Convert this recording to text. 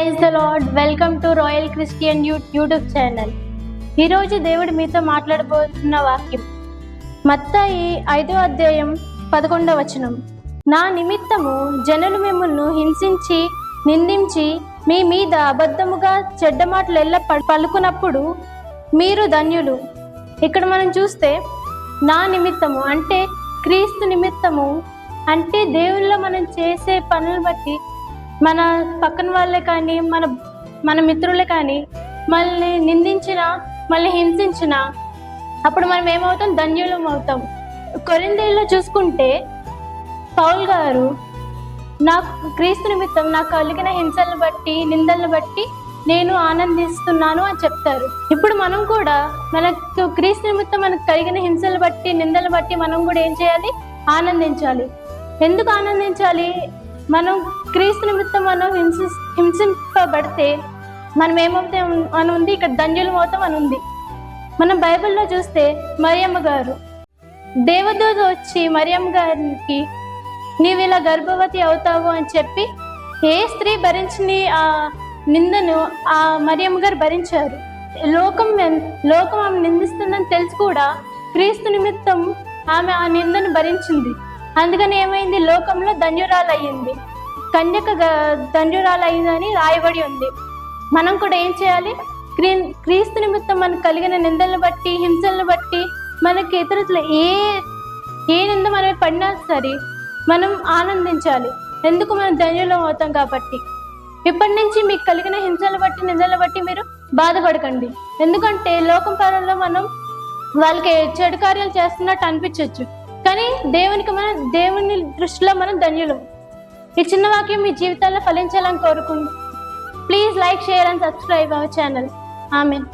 Praise the lord. Welcome to royal Christian YouTube channel. ఈరోజు దేవుడు మీతో మాట్లాడబోతున్న వాక్యం మత్తయి 5వ అధ్యాయం 11వ వచనం. నా నిమిత్తము జనులు మిమ్మల్ని హింసించి నిందించి మీ మీద అబద్ధముగా చెడ్డ మాటలు ఎల్ల పలుకునప్పుడు మీరు ధన్యులు. ఇక్కడ మనం చూస్తే నా నిమిత్తము అంటే క్రీస్తు నిమిత్తము అంటే దేవుళ్ళో మనం చేసే పనులు బట్టి మన పక్కన వాళ్ళే కానీ మన మిత్రులే కానీ మనల్ని నిందించిన మళ్ళీ హింసించిన అప్పుడు మనం ఏమవుతాం? ధన్యులం అవుతాం. కొరింథీయుల్లో చూసుకుంటే పౌలు గారు నాకు క్రీస్తు నిమిత్తం నాకు కలిగిన హింసలను బట్టి నిందలను బట్టి నేను ఆనందిస్తున్నాను అని చెప్తారు. ఇప్పుడు మనం కూడా మనకు క్రీస్తు నిమిత్తం మనకు కలిగిన హింసలు బట్టి నిందలు బట్టి మనం కూడా ఏం చేయాలి? ఆనందించాలి. ఎందుకు ఆనందించాలి? మనం క్రీస్తు నిమిత్తం మనం హింసింపబడితే మనం ఏమవుతాం అని ఉంది, ఇక్కడ ధన్యులం అవుతాం అని ఉంది. మనం బైబిల్లో చూస్తే మరియమ్మ గారు దేవదూత వచ్చి మరియమ్మ గారికి నీవు ఇలా గర్భవతి అవుతావు అని చెప్పి ఏ స్త్రీ భరించని ఆ నిందను ఆ మరియమ్మ గారు భరించారు. లోకం ఆమె నిందిస్తుందని తెలిసి కూడా క్రీస్తు నిమిత్తం ఆమె ఆ నిందను భరించింది. అందుకని ఏమైంది? లోకంలో ధన్యురాలయ్యింది, కన్యక ధన్యురాలయ్యిందని రాయబడి ఉంది. మనం కూడా ఏం చేయాలి? క్రీస్తు నిమిత్తం మనకు కలిగిన నిందలను బట్టి హింసలను బట్టి మనకి ఇతరులు ఏ నింద మనం పడినా సరే మనం ఆనందించాలి. ఎందుకు? మనం ధన్యులం అవుతాం కాబట్టి. ఇప్పటి నుంచి మీకు కలిగిన హింసలు బట్టి నిందలు బట్టి మీరు బాధపడకండి. ఎందుకంటే లోకం పరంలో మనం వాళ్ళకి చెడు కార్యాలు చేస్తున్నట్టు అనిపించవచ్చు, కానీ దేవుని దృష్టిలో మనం ధన్యులం. ఈ చిన్న వాక్యం మీ జీవితాల్లో ఫలించాలని కోరుకుంటున్నాను. Please like, share and subscribe our channel. Amen.